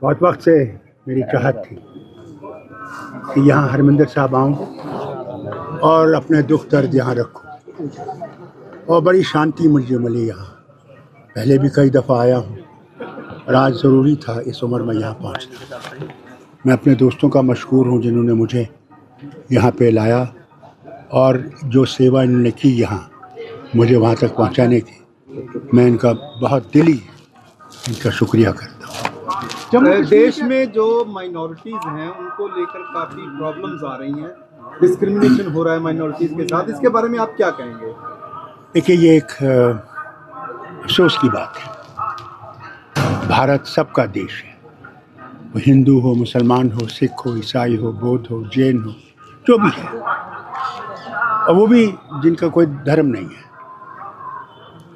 बहुत वक्त से मेरी चाहत थी कि यहाँ हरमिंदर साहब आऊँ और अपने दुख दर्द यहाँ रखूँ, और बड़ी शांति मुझे मिली यहाँ। पहले भी कई दफ़ा आया हूँ और आज ज़रूरी था इस उम्र में यहाँ पहुँचना। मैं अपने दोस्तों का मशकूर हूँ जिन्होंने मुझे यहाँ पे लाया और जो सेवा इन्होंने की यहाँ मुझे वहाँ तक पहुँचाने की, मैं इनका बहुत दिली इनका शुक्रिया करता हूँ। देश में जो माइनॉरिटीज़ हैं उनको लेकर काफ़ी प्रॉब्लम्स आ रही हैं, डिस्क्रिमिनेशन हो रहा है माइनॉरिटीज़ के साथ, इसके बारे में आप क्या कहेंगे? देखिए, ये एक अफसोस की बात है। भारत सबका देश है, वो हिंदू हो, मुसलमान हो, सिख हो, ईसाई हो, बौद्ध हो, जैन हो, जो भी है, और वो भी जिनका कोई धर्म नहीं है।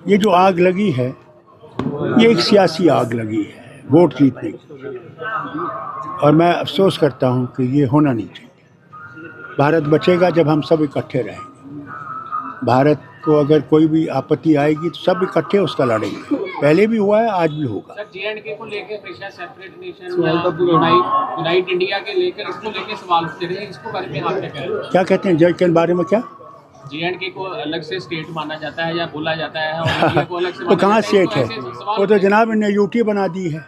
ये जो आग लगी है, ये एक सियासी आग लगी है, वोट जीतने की, और मैं अफसोस करता हूँ कि ये होना नहीं चाहिए। भारत बचेगा जब हम सब इकट्ठे रहेंगे। भारत को अगर कोई भी आपत्ति आएगी तो सब इकट्ठे उसका लड़ेंगे। पहले भी हुआ है, आज भी होगा। सर, J&K को लेकर हमेशा सेपरेट नेशन या यूनाइट इंडिया के लेकर इसको लेकर सवाल उठते रहे, इसको बारे में आप क्या कह रहे हैं? क्या कहते हैं जय के बारे में? क्या J&K को अलग से स्टेट माना जाता है या बोला जाता है, और इंडिया को अलग से तो कहाँ स्टेट है? वो तो जनाब ने यूटी बना दी है,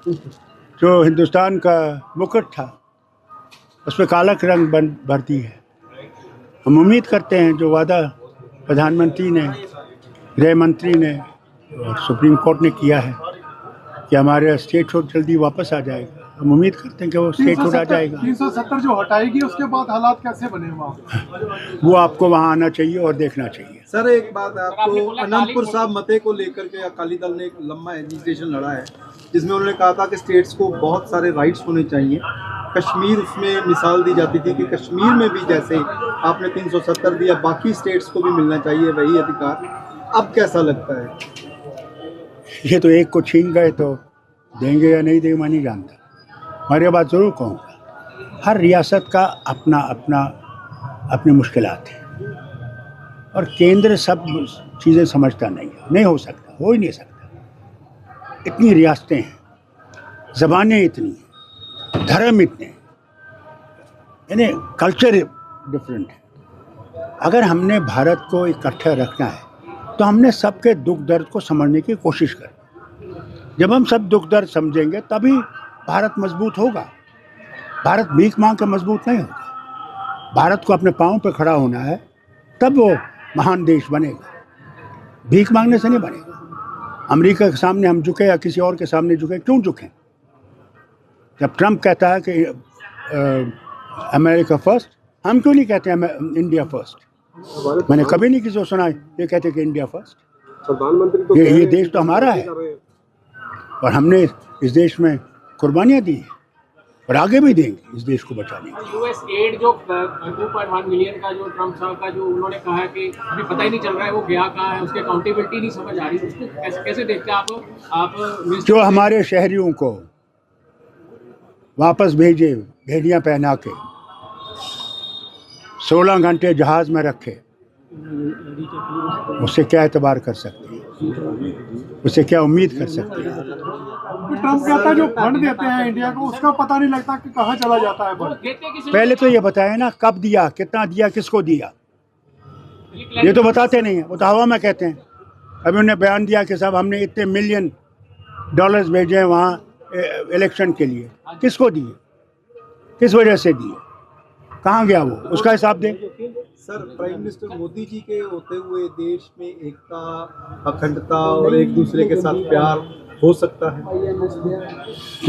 जो हिंदुस्तान का मुकुट था उस पर काला रंग भर दी है। हम उम्मीद करते हैं जो वादा प्रधानमंत्री ने, गृह मंत्री ने और सुप्रीम कोर्ट ने किया है कि हमारे स्टेट हुड जल्दी वापस आ जाएगा, हम उम्मीद करते हैं कि वो स्टेट हुड आ जाएगा। 370 जो हटाएगी उसके बाद हालात कैसे बने वहाँ? वो आपको वहाँ आना चाहिए और देखना चाहिए। सर, एक बात आपको, अनंतपुर साहब मते को लेकर के अकाली दल ने एक लंबा एजिटेशन लड़ा है जिसमें उन्होंने कहा था कि स्टेट्स को बहुत सारे राइट्स होने चाहिए। कश्मीर उसमें मिसाल दी जाती थी कि कश्मीर में भी जैसे आपने 370 दिया, बाकी स्टेट्स को भी मिलना चाहिए वही अधिकार। अब कैसा लगता है? ये तो एक को छीन गए तो देंगे या नहीं देंगे मैं नहीं जानता, और ये बात ज़रूर कहूँगा, हर रियासत का अपना अपना अपनी मुश्किलात है, और केंद्र सब चीज़ें समझता नहीं हो सकता, हो ही नहीं सकता। इतनी रियासतें हैं, ज़बानें इतनी हैं, धर्म इतने हैं, यानी कल्चर डिफरेंट है। अगर हमने भारत को इकट्ठा रखना है तो हमने सबके दुख दर्द को समझने की कोशिश करें। जब हम सब दुख दर्द समझेंगे तभी भारत मजबूत होगा। भारत भीख मांग के मजबूत नहीं होगा। भारत को अपने पाँव पे खड़ा होना है, तब वो महान देश बनेगा। भीख मांगने से नहीं बनेगा। अमेरिका के सामने हम झुके या किसी और के सामने झुके, क्यों झुकें? जब ट्रम्प कहता है कि अमेरिका फर्स्ट, हम क्यों नहीं कहते इंडिया फर्स्ट? मैंने कभी नहीं किसी को सुना ये कहते कि इंडिया फर्स्ट। प्रधानमंत्री तो ये देश तो हमारा है और हमने इस देश में कुर्बानियाँ दी और आगे भी देंगे इस देश को बचाने के लिए। यूएस एड जो 2.1 मिलियन का जो ट्रम्प साहब का जो उन्होंने कहा कि अभी पता ही नहीं चल रहा है वो गया कहाँ है, उसकी अकाउंटेबिलिटी नहीं समझ आ रही, उसको कैसे देखते हैं आप? जो हमारे शहरियों को वापस भेजे, भेड़ियाँ पहना के 16 घंटे जहाज में रखे, उससे क्या एतबार कर सकते हैं? उससे क्या उम्मीद कर सकते हैं? ट्रम्प कहता है जो फंड देते हैं इंडिया को उसका पता नहीं लगता कि कहाँ चला जाता है फंड। पहले तो ये बताया ना, कब दिया, कितना दिया, किसको दिया, ये तो बताते नहीं है, वो तो हवा में कहते हैं। अभी उन्होंने बयान दिया कि साहब हमने इतने मिलियन डॉलर्स भेजे हैं वहाँ इलेक्शन के लिए, किसको दिए, किस वजह से दिए, कहाँ गया वो, उसका हिसाब दें। Sir, prime minister Modi ji के होते हुए देश में एकता, अखंडता और एक दूसरे के साथ प्यार हो सकता है?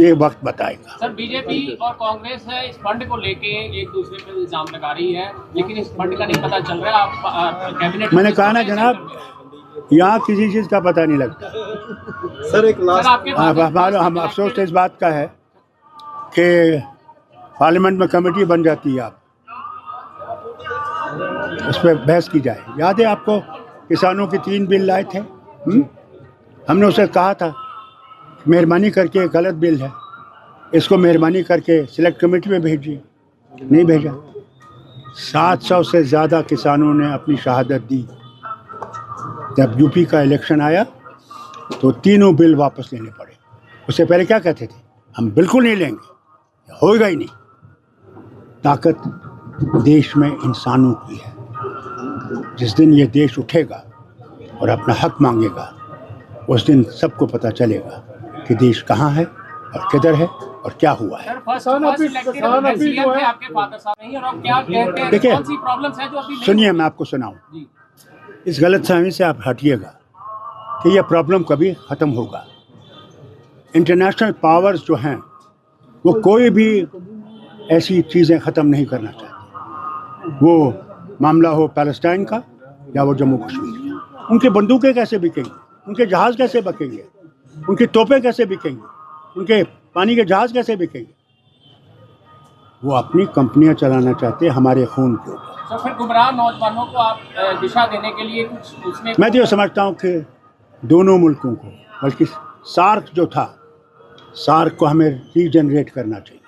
ये वक्त बताएगा। सर, बीजेपी और कांग्रेस है इस फंड को लेके एक दूसरे पर इल्जाम लगा रही है, लेकिन इस फंड का नहीं पता चल रहा है। आप कैबिनेट, मैंने कहा ना जनाब, यहाँ किसी चीज़ का पता नहीं लगता। सर, एक लास्ट, हम अफसोस इस बात का है कि पार्लियामेंट में कमेटी बन जाती है, आप उस पर बहस की जाए। याद है आपको, किसानों के 3 बिल लाए थे, हमने उसे कहा था मेहरबानी करके गलत बिल है, इसको मेहरबानी करके सिलेक्ट कमेटी में भेजिए, नहीं भेजा। 700 से ज़्यादा किसानों ने अपनी शहादत दी। जब यूपी का इलेक्शन आया तो तीनों बिल वापस लेने पड़े। उससे पहले क्या कहते थे, हम बिल्कुल नहीं लेंगे, होएगा ही नहीं। ताकत देश में इंसानों की है। जिस दिन ये देश उठेगा और अपना हक मांगेगा, उस दिन सबको पता चलेगा कि देश कहाँ है और किधर है और क्या हुआ है। सर फर्स्ट इलेक्टेड एमसीएम थे आपके फादर साहब नहीं, और अब क्या कहते हैं, देखिए, कौन सी प्रॉब्लम्स है जो अभी नहीं सुनिए, मैं आपको सुनाऊं। जी इस गलतफहमी से आप हटिएगा कि यह प्रॉब्लम कभी ख़त्म होगा। इंटरनेशनल पावर्स जो हैं वो कोई भी ऐसी चीज़ें ख़त्म नहीं करना चाहते। वो मामला हो पैलेस्टाइन का या वो जम्मू कश्मीर का। उनके बंदूकें कैसे बिकेंगे, उनके जहाज़ कैसे बिकेंगे, उनकी तोपें कैसे बिकेंगी, उनके पानी के जहाज़ कैसे बिकेंगे। वो अपनी कंपनियां चलाना चाहते हैं हमारे खून के ऊपर। तो फिर गुमराह नौजवानों को आप दिशा देने के लिए कुछ उसमें मैं तो ये समझता हूँ कि दोनों मुल्कों को, बल्कि सार्क जो था, सार्क को हमें रीजनरेट करना चाहिए।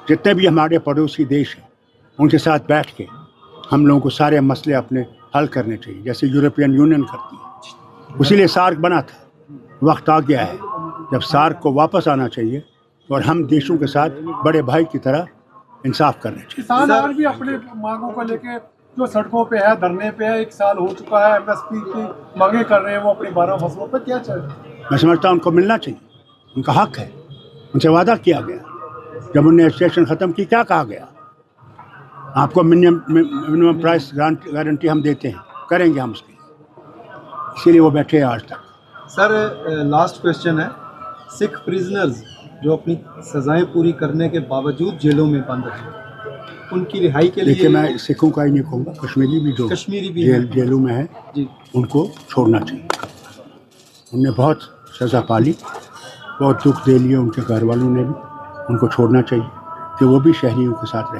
जितने भी हमारे पड़ोसी देश हैं उनके साथ बैठ के हम लोगों को सारे मसले अपने हल करने चाहिए, जैसे यूरोपियन यूनियन करती है। इसीलिए सार्क बना था। वक्त आ गया है जब सार्क को वापस आना चाहिए और हम देशों के साथ बड़े भाई की तरह इंसाफ करने चाहिए। किसान आज भी अपने मांगों को लेके जो सड़कों पे है, धरने पे है, 1 साल हो चुका है, एमएसपी की मांगे कर रहे हैं वो अपनी 12 फसलों पे। क्या चाहिए? मैं समझता हूँ उनको मिलना चाहिए, उनका हक है। उनसे वादा किया गया, जब उन्हें रजिस्ट्रेशन ख़त्म की क्या कहा गया, आपको मिनिमम प्राइस गारंटी हम देते हैं, करेंगे हम उसकी। इसीलिए वो बैठे हैं आज तक। सर लास्ट क्वेश्चन है, सिख प्रिजनर्स जो अपनी सजाएं पूरी करने के बावजूद जेलों में बंद हैं, उनकी रिहाई के लिए। देखिए, मैं सिखों का ही नहीं कहूँगा, कश्मीरी भी जो जेलों में है जी, उनको छोड़ना चाहिए। उनने बहुत सज़ा पाली, बहुत दुख दे लिए उनके घर वालों ने भी। उनको छोड़ना चाहिए कि वो भी शहरियों के साथ रहे।